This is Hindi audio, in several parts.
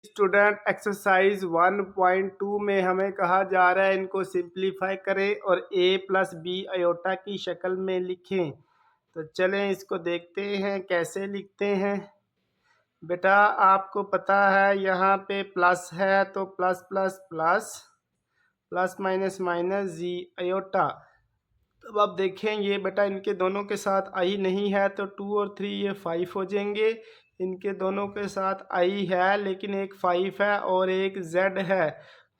स्टूडेंट एक्सरसाइज 1.2 में हमें कहा जा रहा है इनको सिंप्लीफाई करें और a प्लस बी आयोटा की शक्ल में लिखें। तो चलें इसको देखते हैं कैसे लिखते हैं। बेटा आपको पता है यहाँ पे प्लस है तो plus plus plus plus minus minus जी आयोटा। अब आप देखें ये बेटा इनके दोनों के साथ आई नहीं है तो 2 और 3 ये 5 हो जाएंगे। इनके दोनों के साथ आई है लेकिन एक 5 है और एक z है,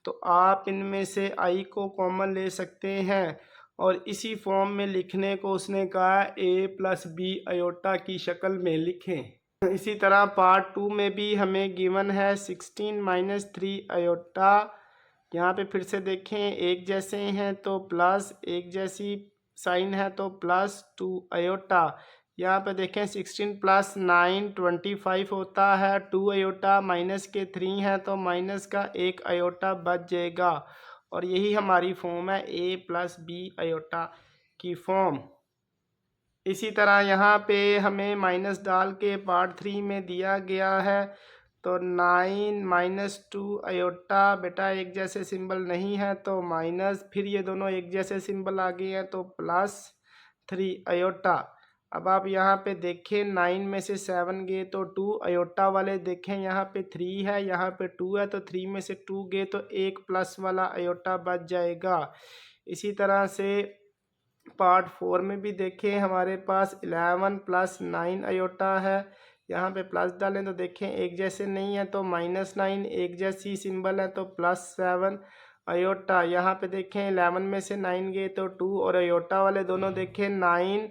तो आप इनमें से आई को कॉमन ले सकते हैं और इसी फॉर्म में लिखने को उसने कहा a प्लस बी आयोटा की शक्ल में लिखें। इसी तरह पार्ट 2 में भी हमें गिवन है 16 माइनस 3 आयोटा। यहाँ पे फिर से देखें एक जैसे हैं तो प्लस, एक जैसी साइन है तो प्लस 2 आयोटा। यहाँ पे देखें 16 प्लस 9 25 होता है, 2 आयोटा माइनस के 3 है तो माइनस का 1 आयोटा बच जाएगा और यही हमारी फॉर्म है a प्लस बी आयोटा की फॉर्म। इसी तरह यहाँ पे हमें माइनस डाल के पार्ट 3 में दिया गया है तो 9 माइनस 2 आयोटा। बेटा एक जैसे सिंबल नहीं है तो माइनस, फिर ये दोनों एक जैसे सिंबल आ गए हैं तो प्लस 3 आयोटा। अब आप यहाँ पे देखें 9 में से 7 गए तो 2 आयोटा वाले देखें यहाँ पे 3 है, यहाँ पे 2 है तो 3 में से 2 गए तो एक प्लस वाला आयोटा बच जाएगा। इसी तरह से पार्ट 4 में भी देखें हमारे पास 11 प्लस 9 आयोटा है। यहाँ पे प्लस डालें तो देखें एक जैसे नहीं है तो -9, एक जैसी सिंबल है तो +7 आयोटा। यहाँ पे देखें 11 में से 9 गए तो 2 और आयोटा वाले दोनों देखें 9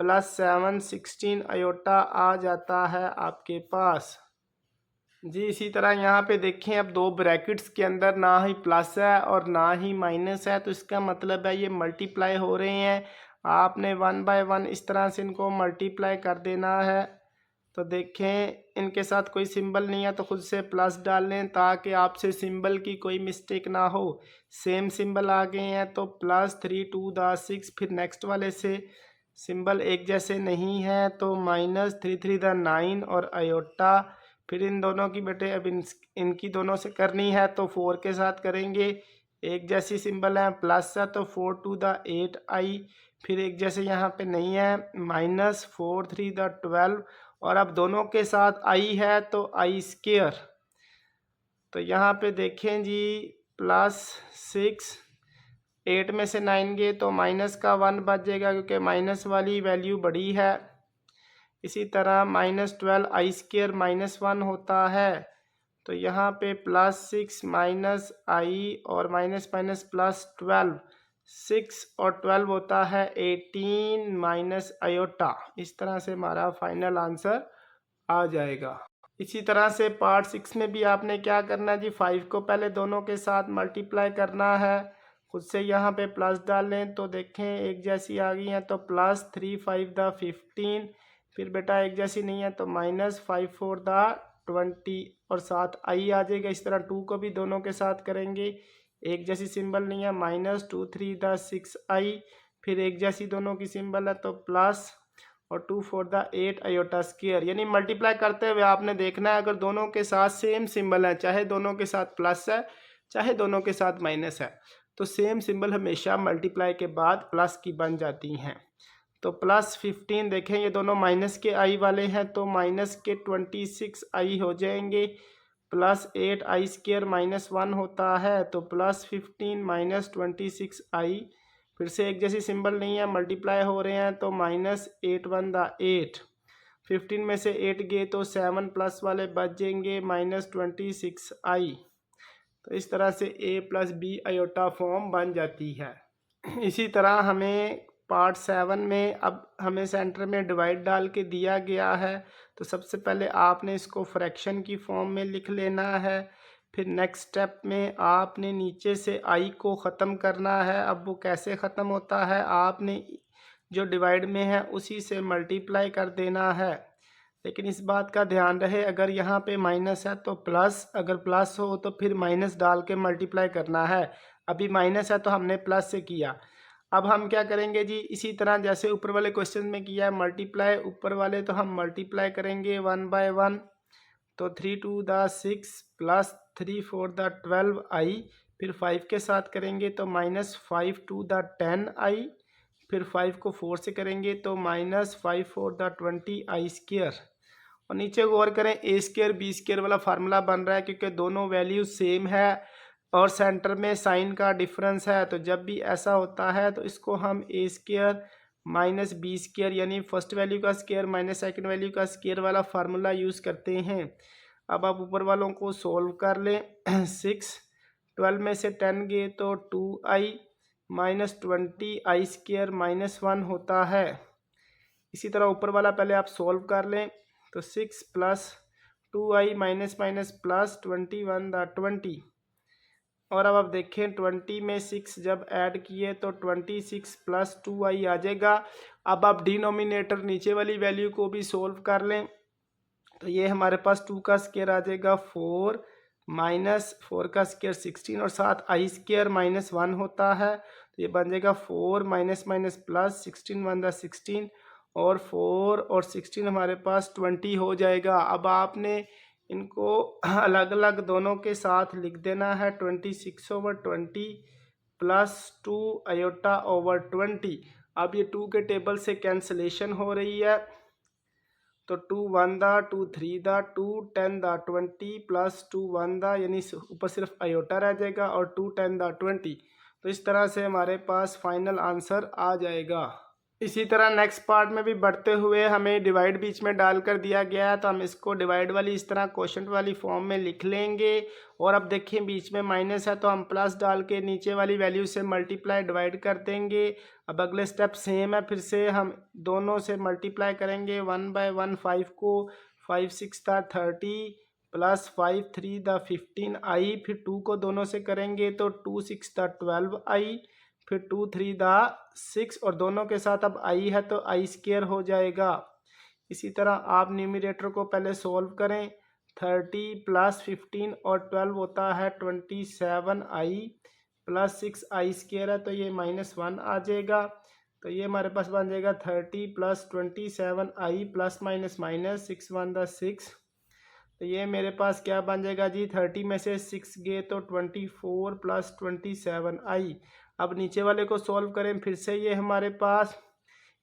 + 7 16 आयोटा आ जाता है आपके पास जी। इसी तरह यहाँ पे देखें अब दो ब्रैकेट्स के अंदर ना ही प्लस है और ना ही माइनस है, तो इसका मतलब है ये मल्टीप्लाई हो रहे हैं। आपने 1 बाय 1 इस तरह से इनको मल्टीप्लाई कर देना है। तो देखें इनके साथ कोई सिंबल नहीं है तो खुद से प्लस डाल लें ताकि आपसे सिंबल की कोई मिस्टेक ना हो। सेम सिंबल आ गए हैं तो +3 2 द 6, फिर नेक्स्ट वाले से सिंबल एक जैसे नहीं है तो -3 3 द 9 और आयोटा। फिर इन दोनों की बेटे अब इनकी दोनों से करनी है तो 4 के साथ करेंगे। एक जैसी सिंबल है प्लस है तो 4 2 द 8 आई, फिर एक जैसे यहाँ पे नहीं है -4 3 द 12 और अब दोनों के साथ आई है तो i²। तो यहाँ पे देखें जी +6, 8 में से 9 गए तो माइनस का 1 बच जाएगा क्योंकि माइनस वाली वैल्यू बड़ी है। इसी तरह -12 i² -1 होता है तो यहाँ पे +6 -i और माइनस माइनस +12, 6 और 12 होता है 18 माइनस आयोटा। इस तरह से हमारा फाइनल आंसर आ जाएगा। इसी तरह से पार्ट 6 में भी आपने क्या करना है जी, 5 को पहले दोनों के साथ मल्टीप्लाई करना है। खुद से यहाँ पे प्लस डाल लें तो देखें एक जैसी आ गई हैं तो +3 5 द 15, फिर बेटा एक जैसी नहीं है तो -5 4 द 20 और साथ आई आ जाएगा। इस तरह 2 को भी दोनों के साथ करेंगे, एक जैसी सिंबल नहीं है -2 3 द 6 आई, फिर एक जैसी दोनों की सिंबल है तो प्लस और 2 4 द 8 आयोटा²। यानी मल्टीप्लाई करते हुए आपने देखना है अगर दोनों के साथ सेम सिंबल है, चाहे दोनों के साथ प्लस है चाहे दोनों के साथ माइनस है, तो सेम सिंबल हमेशा मल्टीप्लाई के बाद प्लस की बन जाती हैं। तो +15 देखें ये दोनों माइनस के आई वाले हैं तो माइनस के 26 आई हो जाएंगे, +8 i² -1 होता है तो +15 -26 आई, फिर से एक जैसी सिंबल नहीं है मल्टीप्लाई हो रहे हैं तो -8 1 द 8, 15 में से 8 गए तो 7 प्लस वाले बच जाएंगे -26 आई। तो इस तरह से a plus B iota form बन जाती है। इसी तरह हमें पार्ट 7 में अब हमें सेंटर में डिवाइड डाल के दिया गया है तो सबसे पहले आपने इसको फ्रैक्शन की फॉर्म में लिख लेना है। फिर नेक्स्ट स्टेप में आपने नीचे से आई को ख़त्म करना है। अब वो कैसे ख़त्म होता है, आपने जो डिवाइड में है उसी से मल्टीप्लाई कर देना है। लेकिन इस बात का ध्यान रहे अगर यहाँ पे माइनस है तो प्लस, अगर प्लस हो तो फिर माइनस डाल के मल्टीप्लाई करना है। अभी माइनस है तो हमने प्लस से किया। अब हम क्या करेंगे जी, इसी तरह जैसे ऊपर वाले क्वेश्चन में किया है मल्टीप्लाई, ऊपर वाले तो हम मल्टीप्लाई करेंगे 1 बाय 1 तो 3 2 द 6 प्लस 3 4 द 12i, फिर 5 के साथ करेंगे तो -5 2 द 10i, फिर 5 को 4 से करेंगे तो -5 4 द 20i स्क्वायर। और नीचे गौर करें ए स्क्वायर बी स्क्वायर वाला फार्मूला बन रहा है क्योंकि दोनों वैल्यू सेम है और सेंटर में साइन का डिफरेंस है। तो जब भी ऐसा होता है तो इसको हम ए स्क्वायर माइनस बी स्क्वायर यानी फर्स्ट वैल्यू का स्क्वायर माइनस सेकंड वैल्यू का स्क्वायर वाला फार्मूला यूज़ करते हैं। अब आप ऊपर वालों को सोल्व कर लें। 6 12 में से 10 गए तो 2i माइनस 20i स्क्वायर -1 होता है। इसी तरह ऊपर वाला पहले आप सोल्व कर लें तो 6 plus 2i minus minus plus 21 the 20। और अब आप देखें 20 में 6 जब ऐड किए तो 26 प्लस 2i आ जाएगा। अब आप डिनोमिनेटर नीचे वाली वैल्यू को भी सोल्व कर लें तो ये हमारे पास 2 का स्क्वायर आ जाएगा 4 माइनस 4 का स्क्वायर 16 और साथ i स्क्वायर -1 होता है तो ये बन जाएगा 4 माइनस माइनस प्लस 16 1 द 16 और 4 और 16 हमारे पास 20 हो जाएगा। अब आपने इनको अलग अलग दोनों के साथ लिख देना है 26/20 प्लस 2 i/20। अब ये 2 के टेबल से कैंसलेशन हो रही है तो 2 1 दा 2 3 दा 2 10 दा 20 प्लस 2 1 दा यानी ऊपर सिर्फ आयोटा रह जाएगा और 2 10 दा 20। तो इस तरह से हमारे पास फाइनल आंसर आ जाएगा। इसी तरह नेक्स्ट पार्ट में भी बढ़ते हुए हमें डिवाइड बीच में डालकर दिया गया है तो हम इसको डिवाइड वाली इस तरह क्वोशंट वाली फॉर्म में लिख लेंगे। और अब देखें बीच में माइनस है तो हम प्लस डाल के नीचे वाली वैल्यू से मल्टीप्लाई डिवाइड कर देंगे। अब अगले स्टेप सेम है, फिर से हम दोनों से मल्टीप्लाई करेंगे 1/1 5 को 5 6 था 30 प्लस 5 3 द 15i, फिर 2 को दोनों से करेंगे तो 2 6 द 12i, फिर 2 3 द 6 और दोनों के साथ अब i है तो i स्क्वायर हो जाएगा। इसी तरह आप न्यूमरेटर को पहले सोल्व करें 30 प्लस 15 और 12 होता है 27i प्लस 6i स्क्वायर है तो ये -1 आ जाएगा। तो ये हमारे पास बन जाएगा 30 plus 27i plus minus minus 6 1 the 6। तो ये मेरे पास क्या बन जाएगा जी 30 में से 6 गए तो 24 प्लस 27i। अब नीचे वाले को सॉल्व करें फिर से ये हमारे पास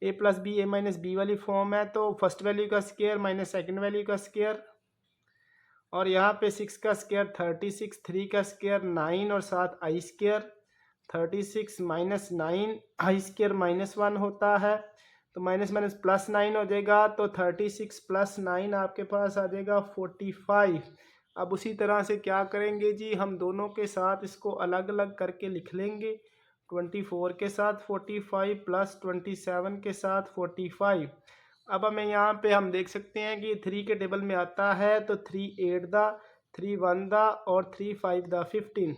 a plus B A minus B वाली फॉर्म है तो फर्स्ट वैल्यू का स्क्वायर माइनस सेकंड वैल्यू का स्क्वायर और यहाँ पे 6 का स्क्वायर 36 3 का स्क्वायर 9 और साथ i square 36 minus 9 i square -1 होता है तो माइनस माइनस प्लस 9 हो जाएगा तो 36 प्लस 9 आपके पास आ जाएगा 45। अब उसी तरह से क्या करेंगे जी हम दोनों के साथ इसको अलग अलग करके लिख लेंगे 24 के साथ 45 प्लस 27 के साथ 45। अब हमें यहाँ पे हम देख सकते हैं कि 3 के टेबल में आता है तो 3 8 दा 3 1 दा और 3 5 दा 15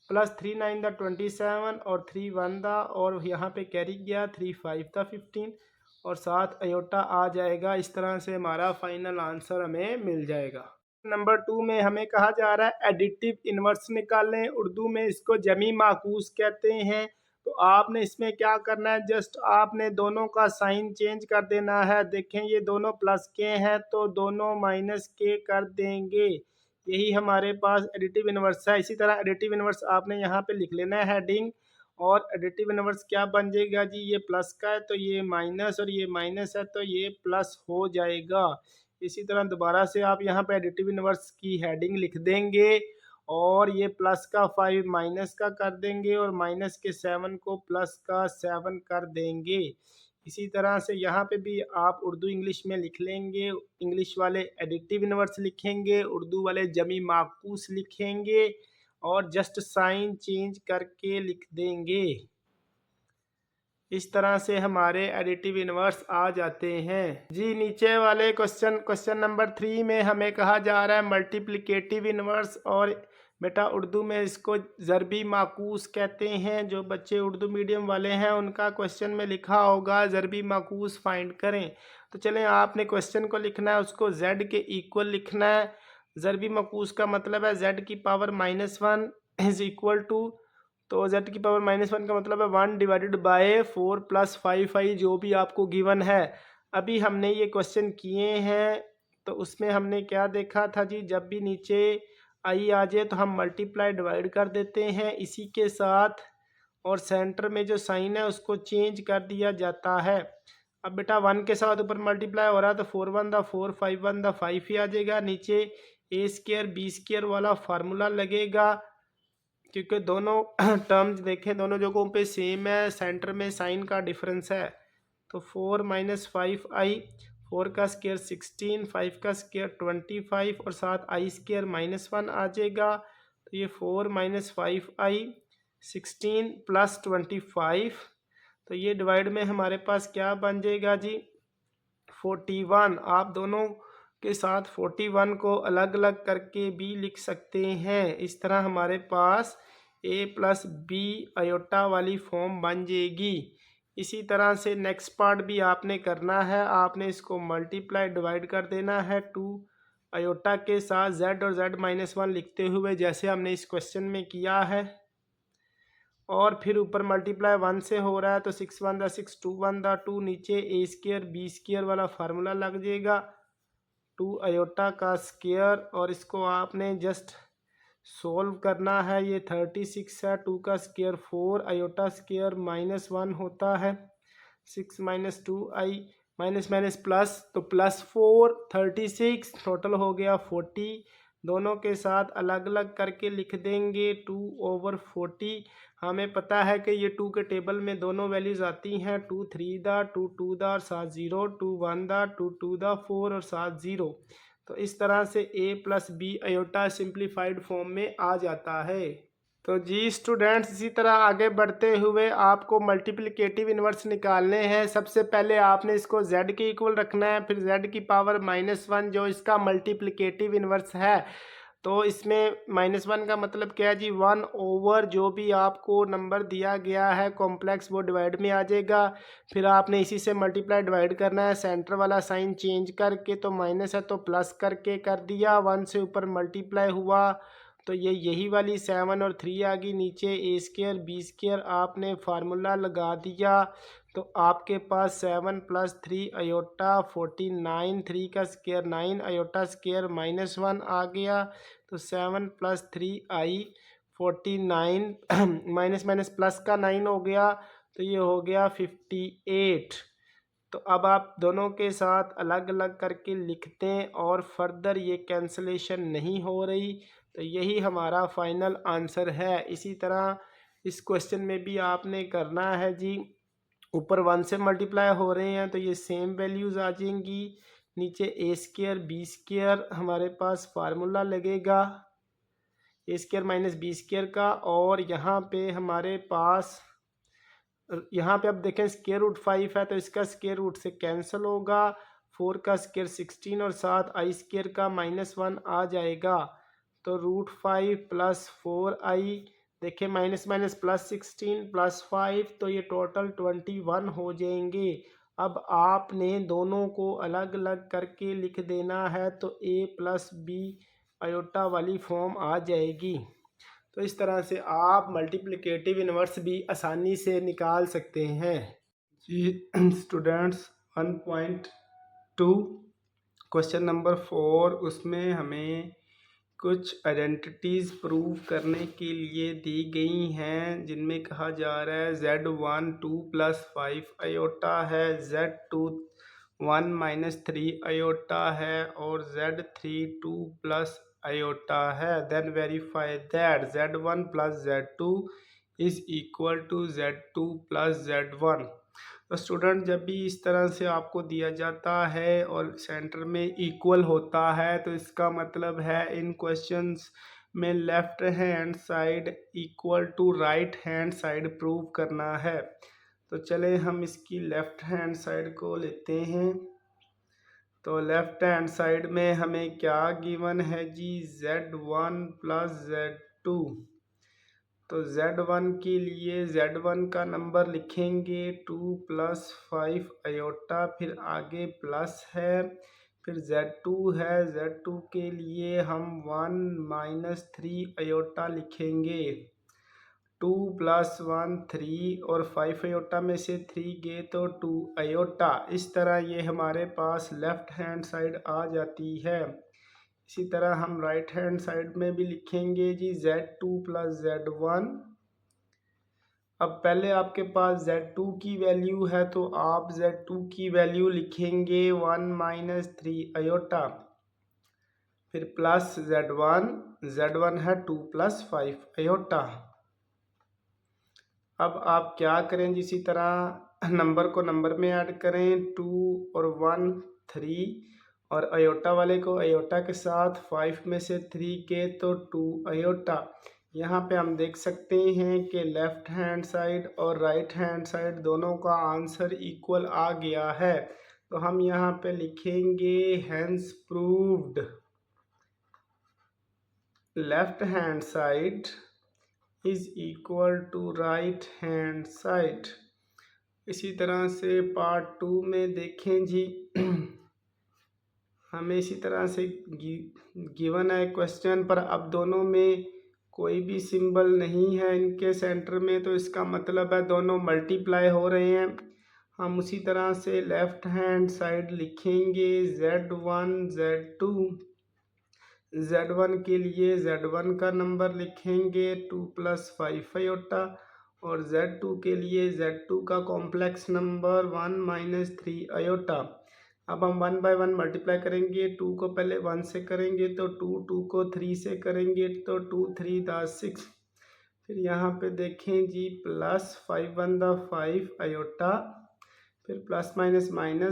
प्लस 3 9 दा 27 और 3 1 दा और यहाँ पे कैरी गया 3 5 दा 15 और साथ अयोटा आ जाएगा। इस तरह से हमारा फाइनल आंसर हमें मिल जाएगा। नंबर 2 में हमें कहा जा रहा है एडिटिव इन्वर्स निकालें, उर्दू में इसको जमी माकूस कहते हैं। तो आपने इसमें क्या करना है जस्ट आपने दोनों का साइन चेंज कर देना है। देखें ये दोनों प्लस के हैं तो दोनों माइनस के कर देंगे, यही हमारे पास एडिटिव इन्वर्स है। इसी तरह एडिटिव इन्वर्स आपने यहाँ पे लिख लेना है हेडिंग और एडिटिव इन्वर्स क्या बन जाएगा जी ये प्लस का है तो ये माइनस और ये माइनस है तो ये प्लस हो जाएगा। इसी तरह दोबारा से आप यहाँ पे एडिटिव इन्वर्स की हेडिंग लिख देंगे और ये प्लस का 5 माइनस का कर देंगे और माइनस के 7 को प्लस का 7 कर देंगे। इसी तरह से यहाँ पे भी आप उर्दू इंग्लिश में लिख लेंगे, इंग्लिश वाले एडिटिव इन्वर्स लिखेंगे, उर्दू वाले जमी माकूस लिखेंगे और जस्ट साइन चेंज करके लिख देंगे। इस तरह से हमारे एडिटिव इन्वर्स आ जाते हैं जी। नीचे वाले क्वेश्चन नंबर 3 में हमें कहा जा रहा है मल्टीप्लिकेटिव इन्वर्स और बेटा उर्दू में इसको ज़रबी माकूस कहते हैं। जो बच्चे उर्दू मीडियम वाले हैं उनका क्वेश्चन में लिखा होगा ज़रबी माकूस फाइंड करें। तो चलें आपने क्वेश्चन को लिखना है उसको z के इक्वल लिखना है। ज़रबी माकूस का मतलब है z की पावर -1 इज इक्वल टू, तो z की पावर -1 का मतलब है 1 डिवाइडेड बाय 4 प्लस 5i जो भी आपको गिवन है। अभी हमने ये क्वेश्चन किए हैं तो उसमें हमने क्या देखा था जी, जब भी नीचे आई आ जाए तो हम मल्टीप्लाई डिवाइड कर देते हैं इसी के साथ, और सेंटर में जो साइन है उसको चेंज कर दिया जाता है। अब बेटा 1 के साथ ऊपर मल्टीप्लाई हो रहा है तो 4 1 दा 4, 5 1 दा 5 ही आ जाएगा। नीचे ए स्क्वायर बी स्क्वायर वाला फार्मूला लगेगा, क्योंकि दोनों टर्म्स देखें दोनों जगहों पे सेम है, सेंटर में साइन का डिफरेंस है। तो 4 माइनस 5i, 4 का स्क्वायर 16, 5 का स्क्वायर 25 और साथ आई स्क्वायर -1 आ जाएगा। तो ये 4 माइनस 5i 16 प्लस 25, तो ये डिवाइड में हमारे पास क्या बन जाएगा जी, 41। आप दोनों के साथ 41 को अलग अलग करके भी लिख सकते हैं। इस तरह हमारे पास a प्लस बी आयोटा वाली फॉर्म बन जाएगी। इसी तरह से नेक्स्ट पार्ट भी आपने करना है, आपने इसको मल्टीप्लाई डिवाइड कर देना है 2 आयोटा के साथ z और z-1 लिखते हुए, जैसे हमने इस क्वेश्चन में किया है। और फिर ऊपर मल्टीप्लाई 1 से हो रहा है तो 6 1 दा 6, 2 1 दा 2, नीचे ए स्क्वायर बी स्क्वायर वाला फार्मूला लग जाएगा 2 आयोटा का स्क्वायर, और इसको आपने जस्ट सोल्व करना है। ये 36 है, 2 का स्क्वायर 4, आयोटा स्क्वायर -1 होता है, 6 minus 2i minus minus plus, तो +4 36 टोटल हो गया 40। दोनों के साथ अलग अलग करके लिख देंगे 2/40। हमें पता है कि ये 2 के टेबल में दोनों वैल्यूज़ आती हैं, 2 3 दा 2 2 दा और साथ 0, 2 1 दा 2 2 दा 4 और साथ 0। तो इस तरह से a plus B iota simplified form में आ जाता है। तो जी स्टूडेंट्स, इसी तरह आगे बढ़ते हुए आपको मल्टीप्लिकेटिव इन्वर्स निकालने हैं। सबसे पहले आपने इसको z के इक्वल रखना है, फिर z की पावर -1 जो इसका मल्टीप्लिकेटिव इन्वर्स है। तो इसमें -1 का मतलब क्या है जी, 1 ओवर जो भी आपको नंबर दिया गया है कॉम्प्लेक्स वो डिवाइड में आ जाएगा। फिर आपने इसी से मल्टीप्लाई डिवाइड करना है, सेंटर वाला साइन चेंज करके, तो माइनस है तो प्लस करके कर दिया, 1 से ऊपर मल्टीप्लाई हुआ तो ये यही वाली 7 और 3 आ गई। नीचे ए स्क्वायर बी स्क्वायर आपने फार्मूला लगा दिया, तो आपके पास 7 प्लस 3 आयोटा 49, 3 का स्क्वायर 9, आयोटा स्क्वायर -1 आ गया। तो 7 plus 3i 49 minus minus plus का 9 हो गया, तो ये हो गया 58। तो अब आप दोनों के साथ अलग अलग करके लिखते हैं और फर्दर ये कैंसलेशन नहीं हो रही, तो यही हमारा फाइनल आंसर है। इसी तरह इस क्वेश्चन में भी आपने करना है जी, ऊपर 1 से मल्टीप्लाई हो रहे हैं तो ये सेम वैल्यूज़ आ जाएंगी। नीचे ए स्क्वायर बी स्क्वायर हमारे पास फार्मूला लगेगा ए स्क्वायर माइनस बी स्क्वायर का, और यहाँ पे हमारे पास यहाँ पे अब देखें स्क्वायर रूट 5 है तो इसका स्क्वायर रूट से कैंसिल होगा, 4 का स्क्वायर 16 और साथ आई स्क्वायर का -1 आ जाएगा। तो √5 प्लस 4i, देखें माइनस माइनस प्लस 16 प्लस 5, तो ये टोटल 21 हो जाएंगे। अब आपने दोनों को अलग अलग करके लिख देना है, तो a प्लस बी आयोटा वाली फॉर्म आ जाएगी। तो इस तरह से आप मल्टीप्लिकेटिव इन्वर्स भी आसानी से निकाल सकते हैं जी स्टूडेंट्स। 1.2 क्वेश्चन नंबर 4, उसमें हमें कुछ आइडेंटिटीज़ प्रूव करने के लिए दी गई हैं, जिनमें कहा जा रहा है Z1 2 + 5 आयोटा है, Z2 1 - 3 आयोटा है और Z3 2 + आयोटा है। Then verify that Z1 + Z2 = Z2 + Z1। तो स्टूडेंट, जब भी इस तरह से आपको दिया जाता है और सेंटर में इक्वल होता है तो इसका मतलब है इन क्वेश्चंस में left hand side equal to right hand side prove करना है। तो चले हम इसकी लेफ्ट हैंड साइड को लेते हैं। तो लेफ्ट हैंड साइड में हमें क्या गिवन है जी, Z1 + Z2। तो Z1 के लिए Z1 का नंबर लिखेंगे 2 + 5 आयोटा, फिर आगे प्लस है, फिर Z2 है, Z2 के लिए हम 1 - 3 आयोटा लिखेंगे। 2 + 1 3 और 5 आयोटा में से 3 गए तो 2 आयोटा। इस तरह ये हमारे पास लेफ़्ट हैंड साइड आ जाती है। इसी तरह हम राइट हैंड साइड में भी लिखेंगे जी Z2 + Z1। अब पहले आपके पास Z2 की वैल्यू है तो आप Z2 की वैल्यू लिखेंगे 1 - 3 आयोटा, फिर प्लस Z1 है 2 + 5 आयोटा। अब आप क्या करें, इसी तरह नंबर को नंबर में ऐड करें, 2 और 1 3 और आयोटा वाले को आयोटा के साथ 5 में से 3 के तो 2 आयोटा। यहाँ पे हम देख सकते हैं कि लेफ़्ट हैंड साइड और राइट हैंड साइड दोनों का आंसर इक्वल आ गया है। तो हम यहाँ पे लिखेंगे hence proved left hand side is equal to right hand side. इसी तरह से पार्ट 2 में देखें जी हमें इसी तरह से गिवन है क्वेश्चन पर अब दोनों में कोई भी सिंबल नहीं है इनके सेंटर में, तो इसका मतलब है दोनों मल्टीप्लाई हो रहे हैं। हम उसी तरह से लेफ़्ट हैंड साइड लिखेंगे Z1 Z2। Z1 के लिए Z1 का नंबर लिखेंगे 2 + 5 आयोटा और Z2 के लिए Z2 का कॉम्प्लेक्स नंबर 1 - 3 आयोटा। अब हम 1 बाय 1 मल्टीप्लाई करेंगे, 2 को पहले 1 से करेंगे तो 2 को 3 से करेंगे तो 2 3 × 6। फिर यहाँ पे देखें जी प्लस 5 1 × 5 आयोटा, फिर प्लस माइनस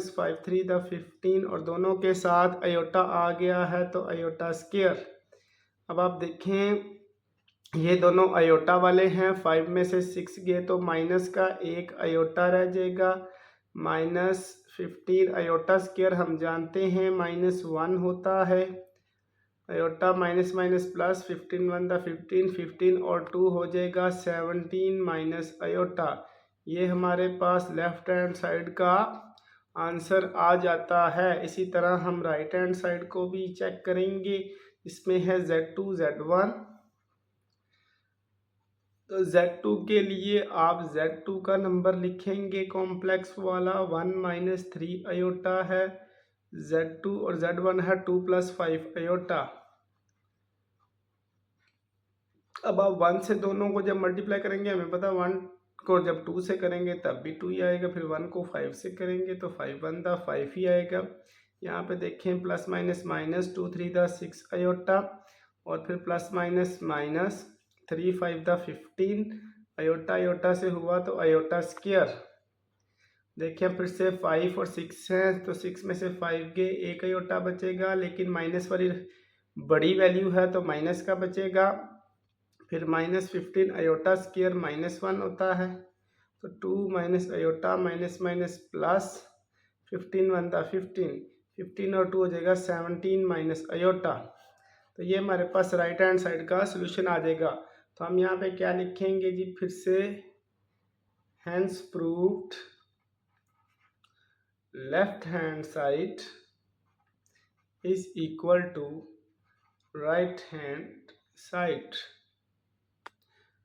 5 3 × 15 और दोनों के साथ आयोटा आ गया है तो आयोटा स्क्वायर। अब आप देखें ये दोनों आयोटा वाले हैं, 5 में से 6 गए तो माइनस का एक आयोटा रह जाएगा, -15 आयोटा स्क्वायर हम जानते हैं -1 होता है। आयोटा माइनस प्लस 15 1 × 15 15 और 2 हो जाएगा 17 माइनस आयोटा। ये हमारे पास लेफ़्ट हैंड साइड का आंसर आ जाता है। इसी तरह हम राइट हैंड साइड को भी चेक करेंगे, इसमें है Z2 Z1। तो Z2 के लिए आप Z2 का नंबर लिखेंगे कॉम्प्लेक्स वाला 1 - 3 आयोटा है। Z2 और Z1 है 2 + 5 आयोटा। अब आप 1 से दोनों को जब मल्टीप्लाई करेंगे, हमें पता 1 को जब 2 से करेंगे तब भी 2 ही आएगा, फिर 1 को 5 से करेंगे तो 5 1 × 5 ही आएगा। यहाँ पे देखें प्लस माइनस 2 3 × 6 आयोटा और फिर प्लस माइनस 3 5 × 15 आयोटा आयोटा से हुआ तो आयोटा स्क्वायर। देखिए फिर से 5 और 6 है तो 6 में से 5 गए, एक आयोटा बचेगा, लेकिन माइनस वाली बड़ी वैल्यू है तो माइनस का बचेगा। फिर -15 आयोटा स्क्वायर -1 होता है तो 2 - आयोटा माइनस प्लस 15 1 × 15 15 और 2 हो जाएगा 17 माइनस आयोटा। तो ये हमारे पास राइट हैंड साइड का सॉल्यूशन आ जाएगा। तो हम यहाँ पे क्या लिखेंगे जी, फिर से hence proved left hand side is equal to right hand side.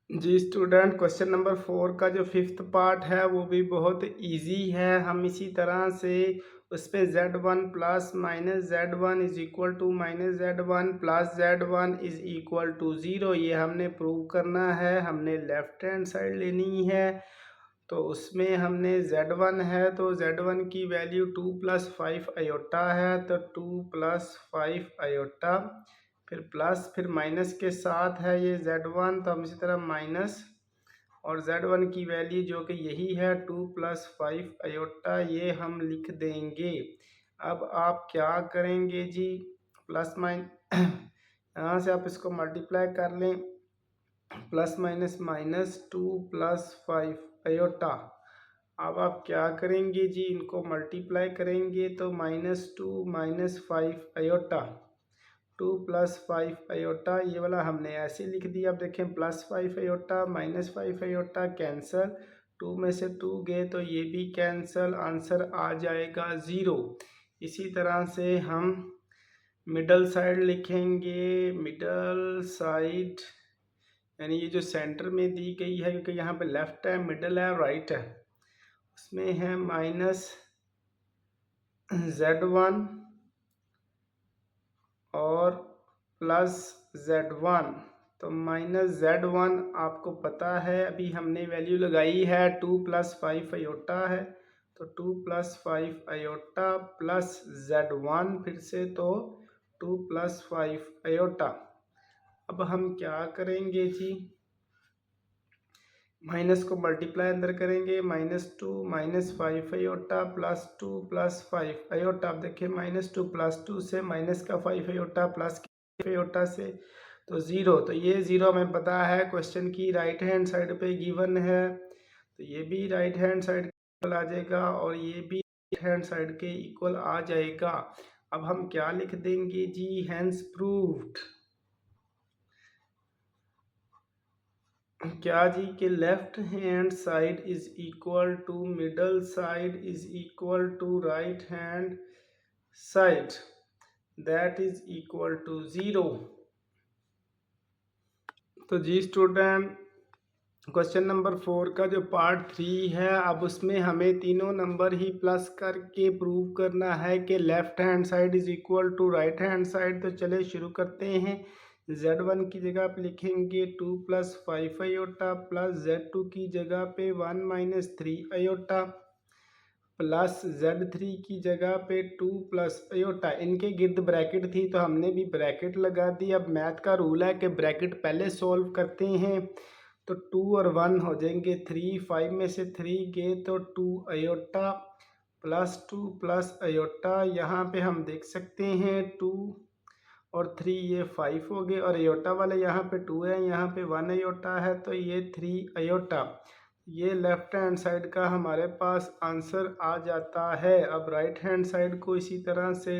जी स्टूडेंट, क्वेश्चन नंबर 4 का जो 5th पार्ट है वो भी बहुत इजी है। हम इसी तरह से उस पर Z1 plus minus Z1 is equal to -Z1 plus Z1 is equal to 0, ये हमने प्रूव करना है। हमने लेफ्ट हैंड साइड लेनी है तो उसमें हमने Z1 है तो Z1 की वैल्यू 2 + 5 आयोटा है तो 2 + 5 आयोटा, फिर प्लस फिर माइनस के साथ है ये Z1 तो हम इसी तरह माइनस और Z1 की वैल्यू जो कि यही है 2 + 5 आयोटा, ये हम लिख देंगे। अब आप क्या करेंगे जी, प्लस यहाँ से आप इसको मल्टीप्लाई कर लें, प्लस माइनस 2 + 5 आयोटा। अब आप क्या करेंगे जी, इनको मल्टीप्लाई करेंगे तो -2 - 5 आयोटा, 2 + 5 आयोटा, ये वाला हमने ऐसे लिख दिया। अब देखें +5 आयोटा -5 आयोटा कैंसल, 2 में से 2 गए तो ये भी कैंसल, आंसर आ जाएगा 0। इसी तरह से हम मिडल साइड लिखेंगे, मिडल साइड यानी ये जो सेंटर में दी गई है, क्योंकि यहाँ पे लेफ्ट है, मिडल है, राइट है, उसमें है -z1 और +z1। तो -z1 आपको पता है, अभी हमने वैल्यू लगाई है 2 + 5 अयोटा है, तो 2 + 5 अयोटा प्लस z1 फिर से, तो 2 + 5 अयोटा। अब हम क्या करेंगे जी, माइनस को मल्टीप्लाई अंदर करेंगे, -2 - 5 अयोटा +2 + 5 अयोटा। अब देखिए -2 +2 से, माइनस का 5 अयोटा प्लस अयोटा से, तो 0। तो ये 0 हमें पता है क्वेश्चन की राइट हैंड साइड पे गिवन है, तो ये भी राइट हैंड साइड इक्वल आ जाएगा और ये भी राइट हैंड साइड के इक्वल आ जाएगा। अब हम क्या लिख देंगे जी, हैंस प्रूव्ड। क्या जी, कि left hand side is equal to middle side is equal to right hand side, that is equal to 0। तो जी स्टूडेंट, क्वेश्चन नंबर 4 का जो पार्ट 3 है, अब उसमें हमें तीनों नंबर ही प्लस करके प्रूव करना है कि left hand side is equal to right hand side. तो चले शुरू करते हैं। z1 की जगह पे लिखेंगे 2 + 5 अयोटा प्लस z2 की जगह पे 1 - 3 अयोटा प्लस z3 की जगह पे 2 + अयोटा। इनके गिर्द ब्रैकेट थी तो हमने भी ब्रैकेट लगा दी। अब मैथ का रूल है कि ब्रैकेट पहले सॉल्व करते हैं, तो 2 और 1 हो जाएंगे 3, 5 में से 3 गए तो 2 अयोटा +2 + अयोटा। यहाँ पे हम देख सकते हैं 2 और 3, ये 5 हो गए, और अयोटा वाले यहाँ पे 2 है, यहाँ पे 1 अयोटा है, तो ये 3 अयोटा। ये लेफ्ट हैंड साइड का हमारे पास आंसर आ जाता है। अब राइट हैंड साइड को इसी तरह से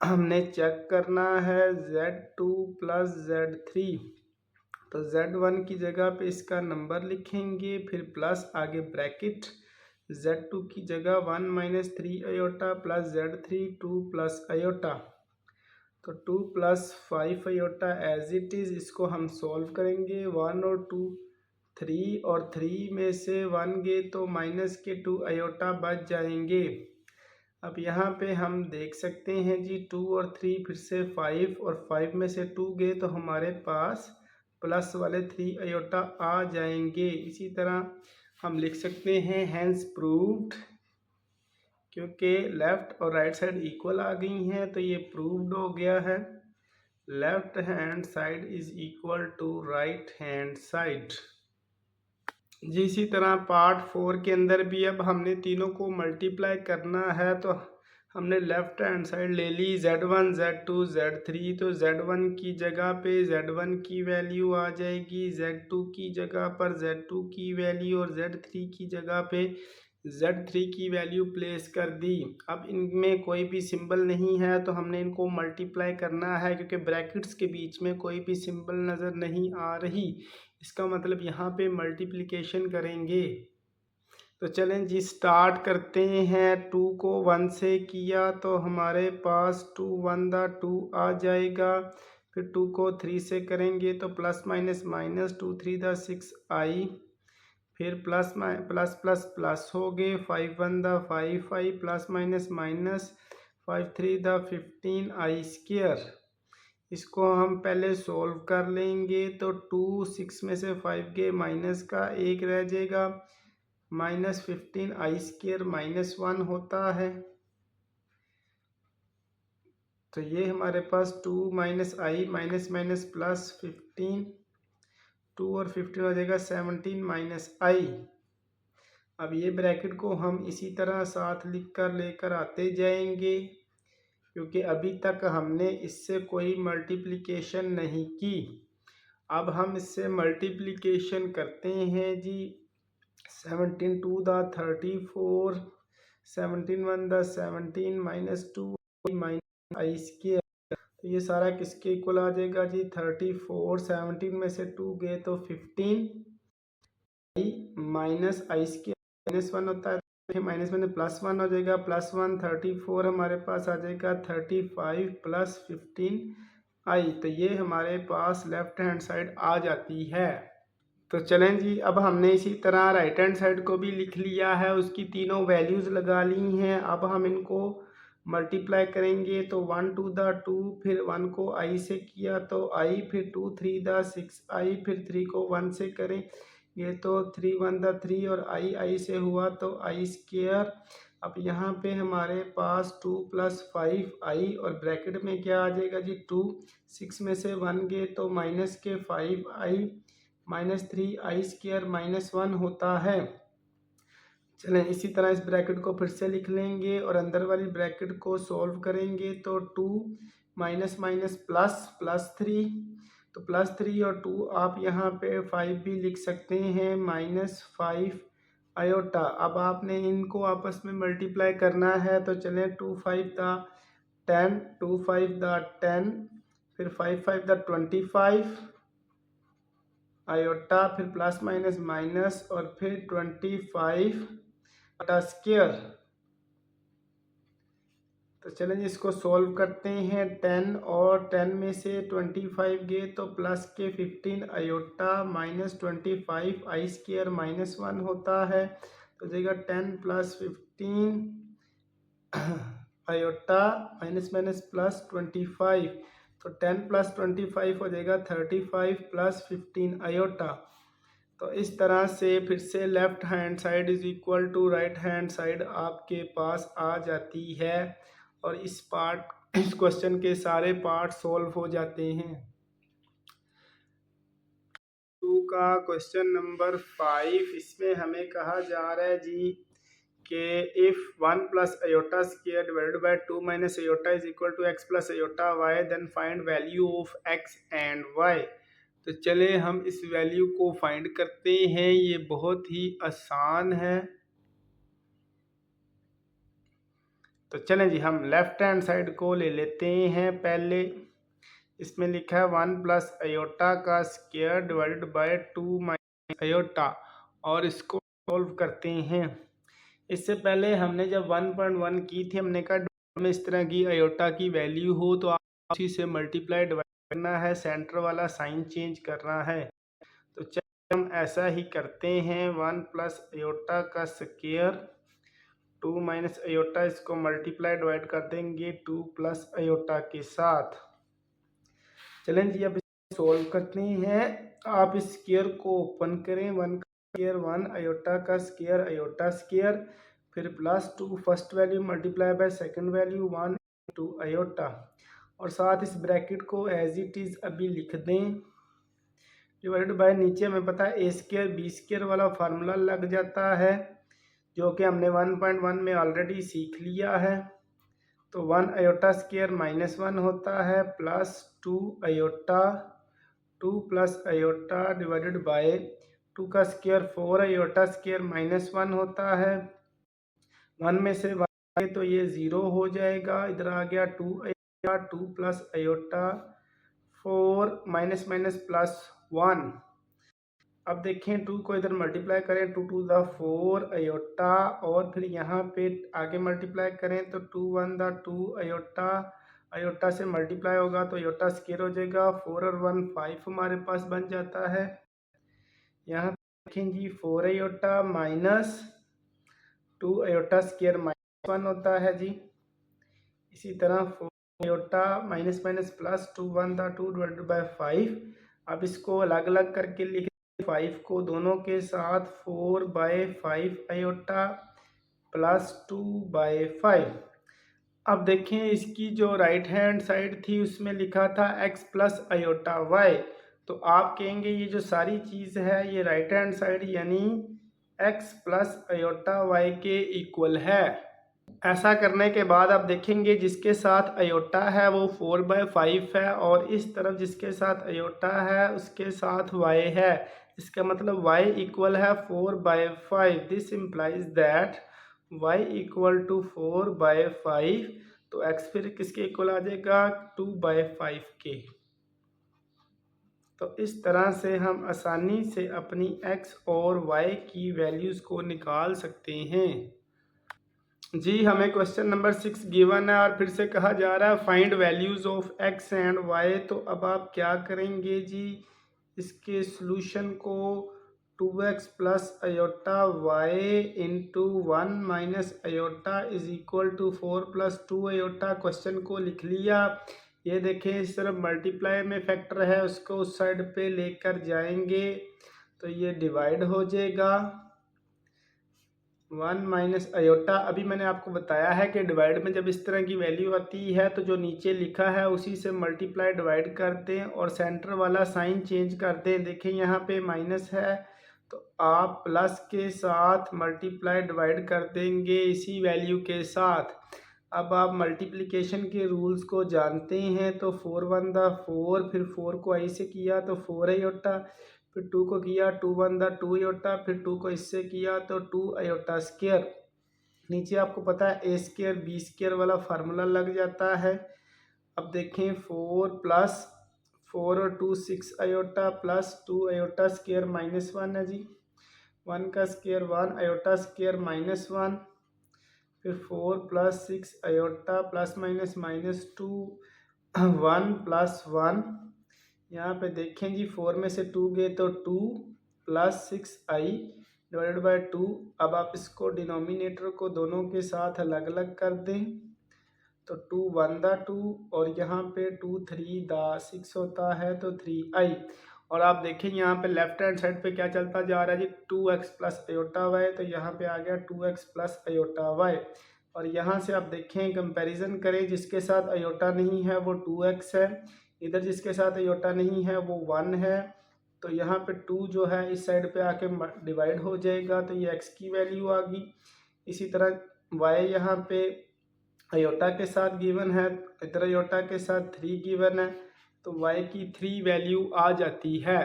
हमने चेक करना है, z2 + z3। तो z1 की जगह पे इसका नंबर लिखेंगे, फिर प्लस आगे ब्रैकेट, z2 की जगह 1 - 3 अयोटा प्लस z3 2 + अयोटा। तो 2 + 5 अयोटा एज इट इज़, इसको हम सॉल्व करेंगे। 1 और 2, 3 और 3 में से 1 गए तो माइनस के 2 अयोटा बच जाएंगे। अब यहाँ पे हम देख सकते हैं जी 2 और 3, फिर से 5 और 5 में से 2 गए तो हमारे पास प्लस वाले 3 अयोटा आ जाएंगे। इसी तरह हम लिख सकते हैं हैंस प्रूव्ड, क्योंकि लेफ्ट और राइट साइड इक्वल आ गई हैं तो ये प्रूव्ड हो गया है। Left hand side is equal to right hand side. जी इसी तरह पार्ट 4 के अंदर भी अब हमने तीनों को मल्टीप्लाई करना है, तो हमने लेफ्ट हैंड साइड ले ली z1 z2 z3। तो z1 की जगह पे z1 की वैल्यू आ जाएगी, z2 की जगह पर z2 की वैल्यू, और z3 की जगह पे z3 की वैल्यू प्लेस कर दी। अब इनमें कोई भी सिंबल नहीं है तो हमने इनको मल्टीप्लाई करना है, क्योंकि ब्रैकेट्स के बीच में कोई भी सिंबल नज़र नहीं आ रही, इसका मतलब यहाँ पे मल्टीप्लिकेशन करेंगे। तो चलें जी स्टार्ट करते हैं। 2 को 1 से किया तो हमारे पास 2 1 दा 2 आ जाएगा। फिर 2 को 3 से करेंगे तो प्लस माइनस माइनस 2 3 दा 6 आई। फिर प्लस प्लस प्लस प्लस हो गए, 5 1 दा 5 आई, प्लस माइनस माइनस 5 3 दा 15 आई स्क्वायर। इसको हम पहले सॉल्व कर लेंगे, तो 2 6 में से 5 गए, माइनस का 1 रह जाएगा, -15 आई स्क्वायर -1 होता है। तो ये हमारे पास 2 - आई माइनस माइनस प्लस 15, 2 और 15 हो जाएगा 17 - आई। अब ये ब्रैकेट को हम इसी तरह साथ लिख कर लेकर आते जाएंगे, क्योंकि अभी तक हमने इससे कोई मल्टीप्लिकेशन नहीं की। अब हम इससे मल्टीप्लिकेशन करते हैं जी। 17 2 दा 34, 17 1 दा 17 -2 माइनस आई स्क्वायर। तो ये सारा किसके इक्वल आ जाएगा जी, 34, 17 में से 2 गए तो 15 माइनस आई स्क्वायर -1 होता है, माइनस में +1 हो जाएगा, +1 34 हमारे पास आ जाएगा 35 + 15 आई, तो ये हमारे पास लेफ्ट हैंड साइड आ जाती है। तो चलें जी, अब हमने इसी तरह राइट हैंड साइड को भी लिख लिया है, उसकी तीनों वैल्यूज़ लगा ली हैं। अब हम इनको मल्टीप्लाई करेंगे तो 1 टू द 2, फिर 1 को आई से किया तो आई, फिर 2 3 द 6 आई, फिर 3 को 1 से करें ये तो 3 1 द 3 और आई से हुआ तो आई स्क्वायर। अब यहाँ पे हमारे पास 2 + 5 आई और ब्रैकेट में क्या आ जाएगा जी 2, 6 में से 1 गए तो माइनस के 5 आई -3 आई स्क्वायर -1 होता है। चलें इसी तरह इस ब्रैकेट को फिर से लिख लेंगे और अंदर वाली ब्रैकेट को सॉल्व करेंगे तो 2 माइनस माइनस प्लस 3, तो +3 और 2 आप यहाँ पे 5 भी लिख सकते हैं -5 आयोटा। अब आपने इनको आपस में मल्टीप्लाई करना है तो चलें 2 5 द 10, 2 5 द 10, फिर 5 5 द 25 आयोटा, फिर प्लस माइनस माइनस और फिर 25 स्क्वायर। तो चलें इसको सॉल्व करते हैं। 10 और 10 में से 25 गए तो प्लस के 15 आयोटा -25 आई स्क्वायर -1 होता है। तो जाएगा 10 + 15 आयोटा माइनस माइनस +25, तो 10 + 25 हो जाएगा 35 + 15 आयोटा। तो इस तरह से फिर से left hand side is equal to right hand side आपके पास आ जाती है और इस क्वेश्चन के सारे पार्ट सॉल्व हो जाते हैं। 2 का क्वेश्चन नंबर 5, इसमें हमें कहा जा रहा है जी कि if 1 + iota square divided by 2 - iota is equal to x + iota y, then find value of x and y। तो चले हम इस वैल्यू को फाइंड करते हैं, ये बहुत ही आसान है। तो चलें जी हम लेफ्ट हैंड साइड को ले लेते हैं। पहले इसमें लिखा है 1 + आयोटा का स्क्वायर डिवाइडेड बाय 2 - आयोटा और इसको सॉल्व करते हैं। इससे पहले हमने जब 1.1 की थी हमने कहा में इस तरह की आयोटा की वैल्यू हो तो आप उसी से मल्टीप्लाई डिवाइड करना है, सेंटर वाला साइन चेंज करना है। तो चलिए हम ऐसा ही करते हैं। 1 + आयोटा का स्क्वायर 2 - आयोटा, इसको मल्टीप्लाई डिवाइड कर देंगे 2 + आयोटा के साथ। चलें जी अब सॉल्व करते हैं। आप इस स्क्वायर को ओपन करें, 1 का स्क्वायर 1, आयोटा का स्क्वायर आयोटा स्क्वायर, फिर +2 first value multiply by second value 1 × iota और साथ इस ब्रैकेट को एज इट इज़ अभी लिख दें डिवाइडेड बाय नीचे हमें पता है a² b² वाला फार्मूला लग जाता है जो कि हमने 1.1 में ऑलरेडी सीख लिया है। तो 1 आयोटा स्क्वायर -1 होता है +2 आयोटा 2 + आयोटा डिवाइडेड बाय 2 का स्क्वायर 4 आयोटा स्क्वायर -1 होता है। 1 में से 1 आए तो ये 0 हो जाएगा, इधर आ गया 2 आयोटा 2 + आयोटा 4 -+1। अब देखें 2 को इधर मल्टीप्लाई करें 2 × द 4 आयोटा और फिर यहाँ पे आगे मल्टीप्लाई करें तो 2 × द 2 आयोटा, आयोटा से मल्टीप्लाई होगा तो आयोटा स्क्वायर हो जाएगा, 4 और 1 5 हमारे पास बन जाता है। यहाँ देखें जी 4 आयोटा -2 आयोटा स्क्वायर -1 होता है जी। इसी तरह 4 आयोटा -+2 1 द 2 डिवाइडेड बाय 5। अब इसको अलग अलग करके लिख 5 को दोनों के साथ 4/5 आयोटा +2/5। अब देखें इसकी जो राइट हैंड साइड थी उसमें लिखा था x + आयोटा y, तो आप कहेंगे ये जो सारी चीज़ है ये राइट हैंड साइड यानी x + आयोटा y के इक्वल है। ऐसा करने के बाद आप देखेंगे जिसके साथ आयोटा है वो 4/5 है और इस तरफ जिसके साथ आयोटा है उसके साथ y है। इसका मतलब y इक्वल है 4/5। This implies that y equal to 4/5, तो x फिर किसके इक्वल आ जाएगा 2/5 के। तो इस तरह से हम आसानी से अपनी x और y की वैल्यूज़ को निकाल सकते हैं। जी हमें क्वेश्चन नंबर 6 गिवन है और फिर से कहा जा रहा है find values of X and Y. तो अब आप क्या करेंगे जी, इसके सॉल्यूशन को 2x plus iota Y into 1 minus iota is equal to 4 plus 2 iota, question को लिख लिया। ये देखें इस तरफ मल्टीप्लाई में फैक्टर है, उसको उस साइड पे लेकर जाएंगे तो ये डिवाइड हो जाएगा 1 माइनस अयोटा। अभी मैंने आपको बताया है कि डिवाइड में जब इस तरह की वैल्यू आती है तो जो नीचे लिखा है उसी से मल्टीप्लाई डिवाइड कर दें और सेंटर वाला साइन चेंज कर दें। देखें यहाँ पे माइनस है तो आप प्लस के साथ मल्टीप्लाई डिवाइड कर देंगे इसी वैल्यू के साथ। अब आप मल्टीप्लिकेशन के रूल्स को जानते हैं तो 4 1 दा 4, फिर 4 को आई से किया तो 4 अयोटा, फिर 2 को किया 2 1 दा 2 अयोटा, फिर 2 को इससे किया तो 2 अयोटा स्क्वायर। नीचे आपको पता है ए स्क्वायर बी स्क्वायर वाला फार्मूला लग जाता है। अब देखें 4 प्लस 4 और 2 6 iota plus 2 iota square minus 1 है जी, 1 का स्क्वायर 1 अयोटा स्क्वायर माइनस 1, फिर 4 plus 6 iota plus minus minus 2 1 plus 1। यहाँ पे देखें जी 4 में से 2 गए तो 2 प्लस 6i डिवाइडेड बाय 2। अब आप इसको डिनोमिनेटर को दोनों के साथ अलग अलग कर दें तो 2 1 दा 2 और यहाँ पे 2 3 दा 6 होता है तो 3i। और आप देखें यहाँ पे लेफ्ट हैंड साइड पे क्या चलता जा रहा है जी 2x प्लस अयोटा वाई, तो यहाँ पे आ गया 2x प्लस अयोटा वाई। और यहाँ से आप देखें कंपैरिजन करें, जिसके साथ अयोटा नहीं है वो 2x है, इधर जिसके साथ अयोटा नहीं है वो 1 है। तो यहाँ पे 2 जो है इस साइड पे आके डिवाइड हो जाएगा तो ये x की वैल्यू आ गई। इसी तरह y यहाँ पे अयोटा के साथ गिवन है, इधर अयोटा के साथ 3 गिवन है तो y की 3 वैल्यू आ जाती है।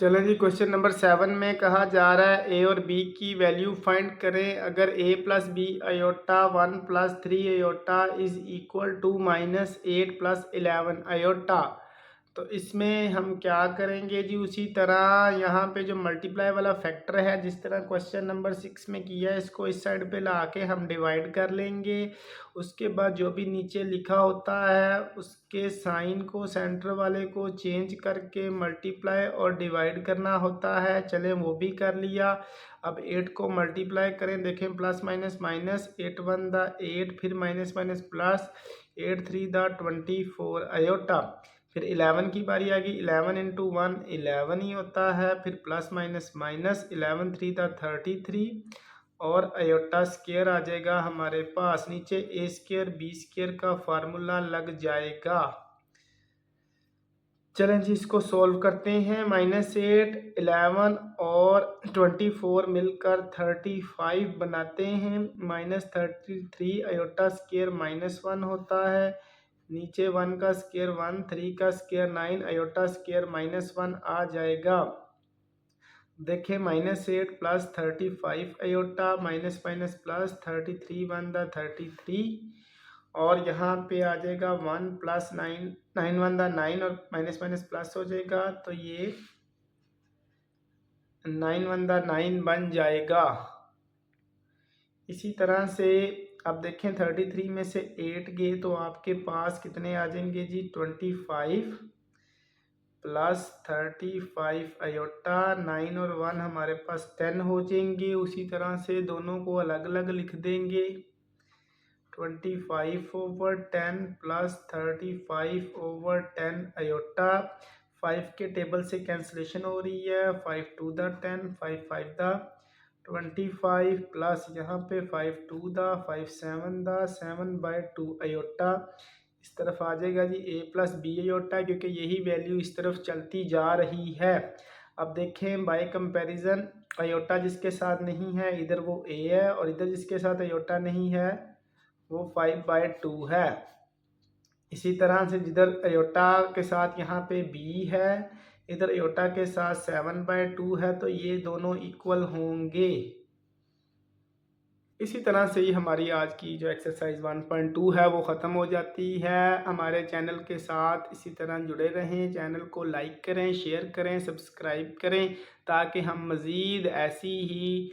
चलें जी क्वेश्चन नंबर 7 में कहा जा रहा है a और b की वैल्यू फाइंड करें अगर a plus b iota 1 plus 3 iota is equal to minus 8 plus 11 iota. तो इसमें हम क्या करेंगे जी, उसी तरह यहाँ पे जो मल्टीप्लाई वाला फैक्टर है जिस तरह क्वेश्चन नंबर 6 में किया है, इसको इस साइड पे ला के हम डिवाइड कर लेंगे। उसके बाद जो भी नीचे लिखा होता है उसके साइन को सेंटर वाले को चेंज करके मल्टीप्लाई और डिवाइड करना होता है। चलें वो भी कर लिया। अब 8 को मल्टीप्लाई करें, देखें प्लस माइनस माइनस 8 1 दा 8, फिर माइनस माइनस प्लस 8 3 दा 24 अयोटा। फिर 11 की बारी आ गई, 11 इंटू 1 11 ही होता है, फिर प्लस माइनस माइनस 11 3 था 33 और अयोटा स्क्वायर आ जाएगा हमारे पास। नीचे ए स्क्वायर बी स्क्वायर का फार्मूला लग जाएगा। चलें जी इसको सॉल्व करते हैं। -8 11 और 24 मिलकर 35 बनाते हैं, -33 अयोटा स्क्वायर -1 होता है, नीचे 1 का स्क्वायर 1 3 का स्क्वायर 9 अयोटा स्क्वायर -1 आ जाएगा। देखें -8 plus 35 iota minus minus plus 33 1 दा 33 और यहाँ पे आ जाएगा 1 प्लस 9 9 1 दा 9 और माइनस माइनस प्लस हो जाएगा तो ये 9 1 दा 9 बन जाएगा। इसी तरह से अब देखें 33 में से 8 गए तो आपके पास कितने आ जाएंगे जी 25 प्लस 35 अयोटा 9 और 1 हमारे पास 10 हो जाएंगे। उसी तरह से दोनों को अलग अलग लिख देंगे 25 ओवर 10 प्लस 35 ओवर 10 अयोटा। 5 के टेबल से कैंसिलेशन हो रही है, 5 2 दा 10 5 5 दा 25 प्लस यहाँ पे 5 2 दा 5 7 दा 7/2 अयोटा। इस तरफ आ जाएगा जी a प्लस बी अयोटा, क्योंकि यही वैल्यू इस तरफ चलती जा रही है। अब देखें बाय कंपैरिजन अयोटा जिसके साथ नहीं है इधर वो a है और इधर जिसके साथ अयोटा नहीं है वो 5/2 है। इसी तरह से जिधर अयोटा के साथ यहाँ पे b है इधर अयोटा के साथ 7/2 है तो ये दोनों इक्वल होंगे। इसी तरह से ही हमारी आज की जो एक्सरसाइज 1.2 है वो ख़त्म हो जाती है। हमारे चैनल के साथ इसी तरह जुड़े रहें, चैनल को लाइक करें, शेयर करें, सब्सक्राइब करें ताकि हम मज़ीद ऐसी ही